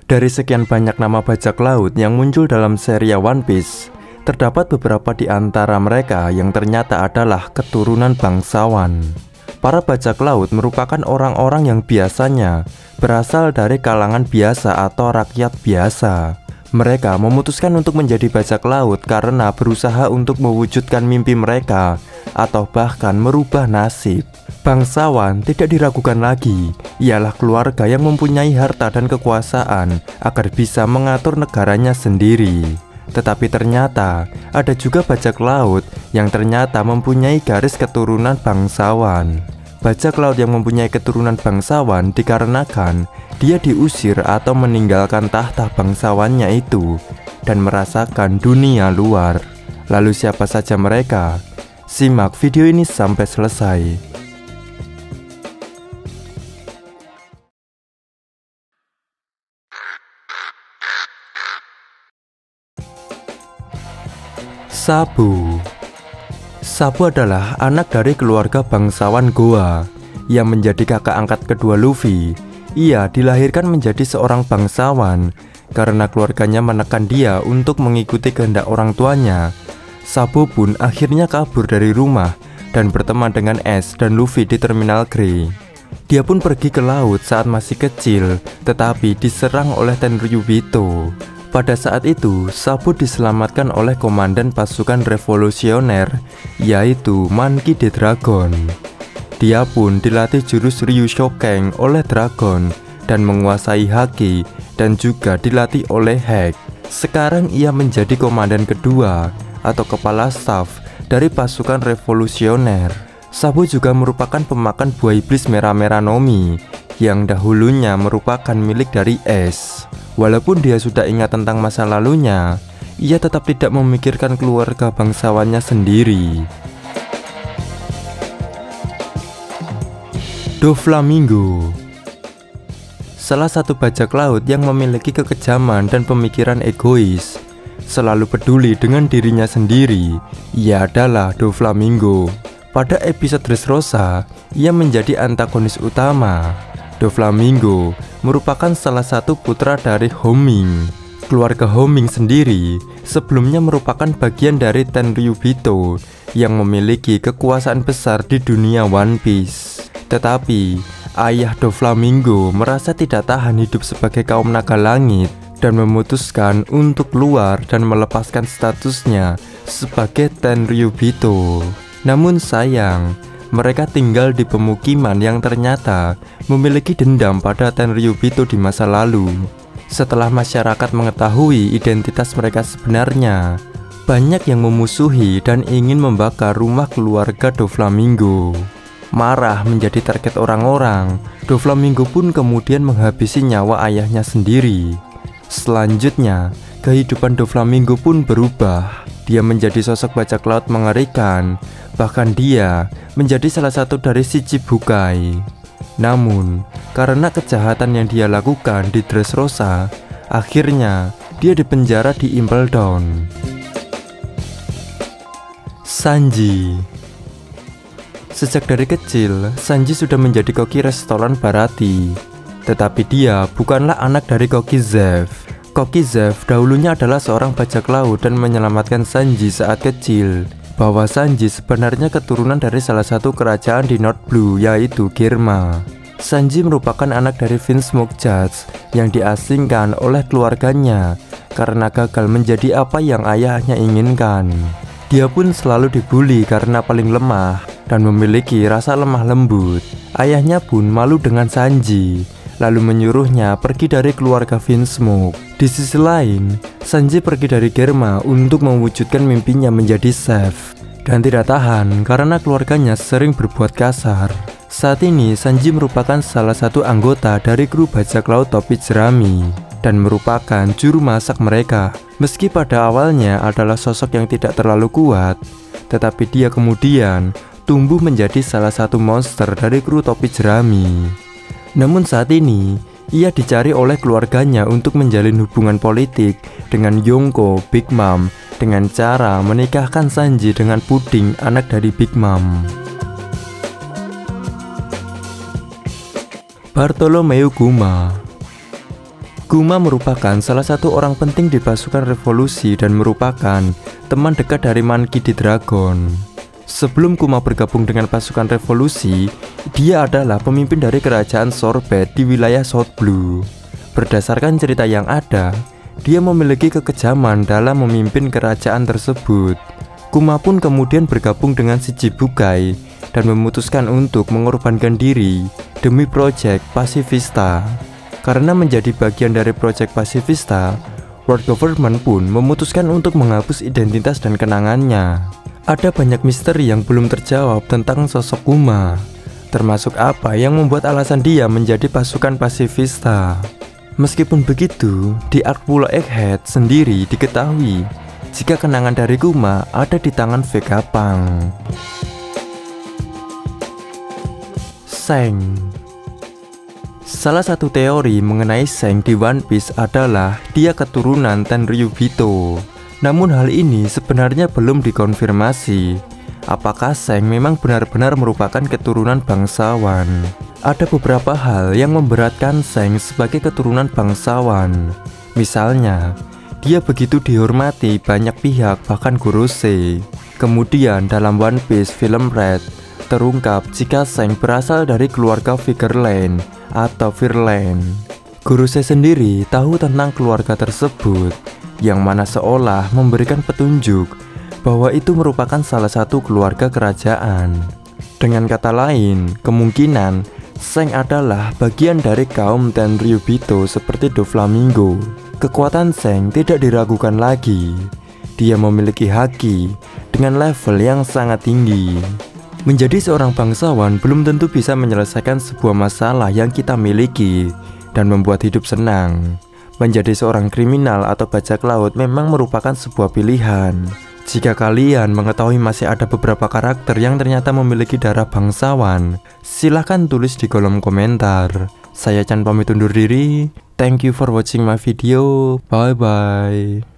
Dari sekian banyak nama bajak laut yang muncul dalam serial One Piece, terdapat beberapa di antara mereka yang ternyata adalah keturunan bangsawan. Para bajak laut merupakan orang-orang yang biasanya berasal dari kalangan biasa atau rakyat biasa. Mereka memutuskan untuk menjadi bajak laut karena berusaha untuk mewujudkan mimpi mereka atau bahkan merubah nasib. Bangsawan tidak diragukan lagi, ialah keluarga yang mempunyai harta dan kekuasaan agar bisa mengatur negaranya sendiri. Tetapi ternyata ada juga bajak laut yang ternyata mempunyai garis keturunan bangsawan. Bajak laut yang mempunyai keturunan bangsawan dikarenakan dia diusir atau meninggalkan tahta bangsawannya itu dan merasakan dunia luar. Lalu siapa saja mereka? Simak video ini sampai selesai. Sabu. Sabu adalah anak dari keluarga bangsawan Goa yang menjadi kakak angkat kedua Luffy. Ia dilahirkan menjadi seorang bangsawan karena keluarganya menekan dia untuk mengikuti kehendak orang tuanya. Sabu pun akhirnya kabur dari rumah dan berteman dengan Ace dan Luffy di Terminal Grey. Dia pun pergi ke laut saat masih kecil, tetapi diserang oleh Tenryubito. Pada saat itu, Sabu diselamatkan oleh komandan pasukan revolusioner, yaitu Monkey D. Dragon. Dia pun dilatih jurus Ryushokeng oleh Dragon dan menguasai Haki dan juga dilatih oleh Hack. Sekarang ia menjadi komandan kedua atau kepala staf dari pasukan revolusioner. Sabu juga merupakan pemakan buah iblis merah-merah Nomi yang dahulunya merupakan milik dari Ace. Walaupun dia sudah ingat tentang masa lalunya, ia tetap tidak memikirkan keluarga bangsawannya sendiri. Doflamingo, salah satu bajak laut yang memiliki kekejaman dan pemikiran egois, selalu peduli dengan dirinya sendiri. Ia adalah Doflamingo. Pada episode Dressrosa, ia menjadi antagonis utama. Doflamingo merupakan salah satu putra dari Homing. Keluarga Homing sendiri sebelumnya merupakan bagian dari Tenryubito yang memiliki kekuasaan besar di dunia One Piece. Tetapi ayah Doflamingo merasa tidak tahan hidup sebagai kaum naga langit dan memutuskan untuk keluar dan melepaskan statusnya sebagai Tenryubito. Namun sayang, mereka tinggal di pemukiman yang ternyata memiliki dendam pada Tenryubito di masa lalu. Setelah masyarakat mengetahui identitas mereka sebenarnya, banyak yang memusuhi dan ingin membakar rumah keluarga Doflamingo. Marah menjadi target orang-orang, Doflamingo pun kemudian menghabisi nyawa ayahnya sendiri. Selanjutnya, kehidupan Doflamingo pun berubah. Dia menjadi sosok bajak laut mengerikan. Bahkan dia menjadi salah satu dari Shichibukai. Namun, karena kejahatan yang dia lakukan di Dressrosa, akhirnya dia dipenjara di Impel Down. Sanji. Sejak dari kecil, Sanji sudah menjadi koki restoran Baratie. Tetapi dia bukanlah anak dari koki Zeff. Koki Zeff dahulunya adalah seorang bajak laut dan menyelamatkan Sanji saat kecil. Bahwa Sanji sebenarnya keturunan dari salah satu kerajaan di North Blue, yaitu Germa. Sanji merupakan anak dari Vinsmoke Judge yang diasingkan oleh keluarganya karena gagal menjadi apa yang ayahnya inginkan. Dia pun selalu dibully karena paling lemah dan memiliki rasa lemah lembut. Ayahnya pun malu dengan Sanji, lalu menyuruhnya pergi dari keluarga Vinsmoke. Di sisi lain, Sanji pergi dari Germa untuk mewujudkan mimpinya menjadi chef dan tidak tahan karena keluarganya sering berbuat kasar. Saat ini Sanji merupakan salah satu anggota dari kru bajak laut topi jerami dan merupakan juru masak mereka. Meski pada awalnya adalah sosok yang tidak terlalu kuat, tetapi dia kemudian tumbuh menjadi salah satu monster dari kru topi jerami. Namun saat ini ia dicari oleh keluarganya untuk menjalin hubungan politik dengan Yonko, Big Mom, dengan cara menikahkan Sanji dengan Puding, anak dari Big Mom. Bartolomeu Kuma. Kuma merupakan salah satu orang penting di pasukan revolusi dan merupakan teman dekat dari Monkey D. Dragon. Sebelum Kuma bergabung dengan pasukan revolusi, dia adalah pemimpin dari kerajaan Sorbet di wilayah South Blue. Berdasarkan cerita yang ada, dia memiliki kekejaman dalam memimpin kerajaan tersebut. Kuma pun kemudian bergabung dengan Shichibukai dan memutuskan untuk mengorbankan diri demi proyek Pacifista. Karena menjadi bagian dari proyek Pacifista, World Government pun memutuskan untuk menghapus identitas dan kenangannya. Ada banyak misteri yang belum terjawab tentang sosok Kuma, termasuk apa yang membuat alasan dia menjadi pasukan Pacifista. Meskipun begitu, di arc Pulau Egghead sendiri diketahui jika kenangan dari Kuma ada di tangan Vegapunk. Zheng. Salah satu teori mengenai Zheng di One Piece adalah dia keturunan Tenryubito. Namun hal ini sebenarnya belum dikonfirmasi. Apakah Zheng memang benar-benar merupakan keturunan bangsawan? Ada beberapa hal yang memberatkan Zheng sebagai keturunan bangsawan. Misalnya, dia begitu dihormati banyak pihak, bahkan Gorosei. Kemudian dalam One Piece film Red, terungkap jika Zheng berasal dari keluarga Vigerland atau Virland. Gorosei sendiri tahu tentang keluarga tersebut, yang mana seolah memberikan petunjuk bahwa itu merupakan salah satu keluarga kerajaan. Dengan kata lain, kemungkinan Zheng adalah bagian dari kaum Tenryubito seperti Doflamingo. Kekuatan Zheng tidak diragukan lagi. Dia memiliki haki dengan level yang sangat tinggi. Menjadi seorang bangsawan belum tentu bisa menyelesaikan sebuah masalah yang kita miliki dan membuat hidup senang. Menjadi seorang kriminal atau bajak laut memang merupakan sebuah pilihan. Jika kalian mengetahui masih ada beberapa karakter yang ternyata memiliki darah bangsawan, silahkan tulis di kolom komentar. Saya Chan pamit undur diri. Thank you for watching my video. Bye bye.